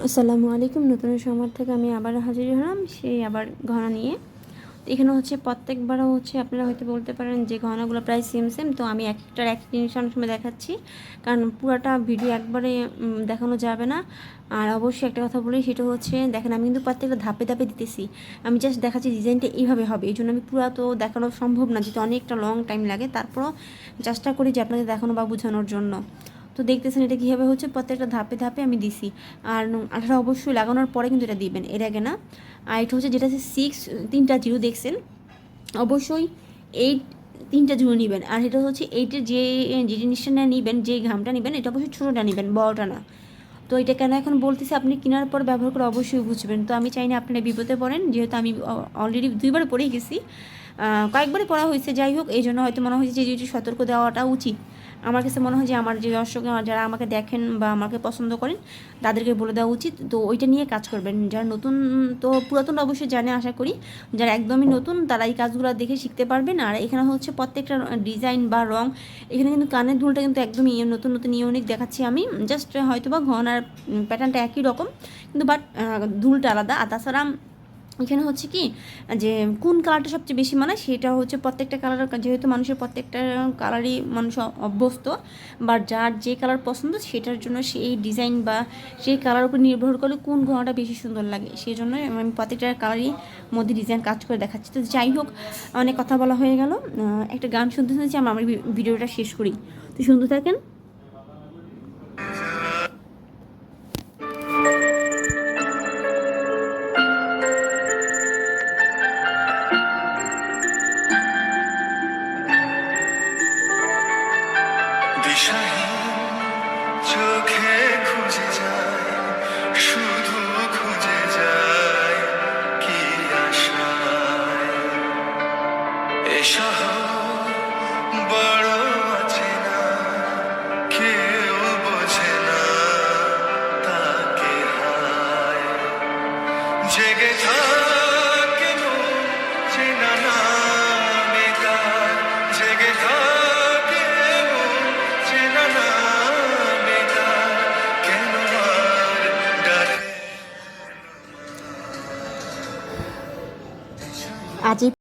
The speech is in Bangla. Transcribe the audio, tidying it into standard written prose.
আসসালামু আলাইকুম। নতুন সময় থেকে আমি আবার হাজির হলাম সেই আবার ঘনা নিয়ে। এখানে হচ্ছে প্রত্যেকবারও হচ্ছে আপনারা হয়তো বলতে পারেন যে গহনাগুলো প্রায় সেম সেম, তো আমি একটার এক জিনিস অনেক সময় দেখাচ্ছি, কারণ পুরাটা ভিডিও একবারে দেখানো যাবে না। আর অবশ্যই একটা কথা বলি, সেটা হচ্ছে দেখেন আমি কিন্তু প্রত্যেকটা ধাপে ধাপে দিতেছি। আমি জাস্ট দেখাচ্ছি ডিজাইনটা এইভাবে হবে, এই জন্য আমি পুরা তো দেখানো সম্ভব না, যেহেতু অনেকটা লং টাইম লাগে। তারপরও চেষ্টা করি যে আপনাদের দেখানো বা বোঝানোর জন্য। তো দেখতেছেন এটা কীভাবে হচ্ছে, প্রত্যেকটা ধাপে ধাপে আমি দিছি। আর আঠাটা অবশ্যই লাগানোর পরে কিন্তু এটা দিবেন, এর আগে না। আর এটা হচ্ছে যেটা হচ্ছে 6 3টা জিরো দেখছেন, অবশ্যই 8 3টা জিরো নেবেন। আর এটা হচ্ছে 8-এর যে জিনিসটা নেবেন, যে ঘামটা নেবেন, এটা অবশ্যই ছোটোটা নেবেন, বড়টা না। তো এটা কেন এখন বলতেছি, আপনি কেনার পর ব্যবহার করে অবশ্যই বুঝবেন। তো আমি চাই না আপনারা বিপদে পড়েন, যেহেতু আমি অলরেডি 2বার পড়ে গেছি, কয়েকবারই পড়া হয়েছে। যাই হোক, এই জন্য হয়তো মনে হয়েছে যে একটু সতর্ক দেওয়াটা উচিত। আমার কাছে মনে হয় যে আমার যে দর্শক যারা আমাকে দেখেন বা আমাকে পছন্দ করেন, তাদেরকে বলে দেওয়া উচিত। তো ওইটা নিয়ে কাজ করবেন। যারা নতুন, তো পুরাতন অবশ্যই জানে আশা করি। যারা একদমই নতুন তারা এই কাজগুলো দেখে শিখতে পারবেন। আর এখানে হচ্ছে প্রত্যেকটা ডিজাইন বা রং, এখানে কিন্তু কানের দুলটা কিন্তু একদমই নতুন নতুন ইউনিক দেখাচ্ছি আমি। জাস্ট হয়তো বা ঘনার প্যাটার্নটা একই রকম, কিন্তু বাট দুলটা আলাদা। আর তাছাড়া এখানে হচ্ছে কি, যে কোন কালারটা সবচেয়ে বেশি মানায় সেটা হচ্ছে প্রত্যেকটা কালার, যেহেতু মানুষের প্রত্যেকটা কালারই মানুষ অভ্যস্ত, বা যার যে কালার পছন্দ সেটার জন্য সেই ডিজাইন বা সেই কালার উপর নির্ভর করে কোন গহনাটা বেশি সুন্দর লাগে, সেই জন্য আমি প্রত্যেকটা কালারই মধ্যে ডিজাইন কাজ করে দেখাচ্ছি। তো যাই হোক, অনেক কথা বলা হয়ে গেল। একটা গান শুনতে শুনতে আমরা আমার ভিডিওটা শেষ করি। তো শুনতে থাকেন। চোখে খুঁজে যায়, শুধু খুঁজে যায় কি আশায়। এ শহর বড় অচেনা, কেউ বোঝে না তাকে হায়। জেগে থাক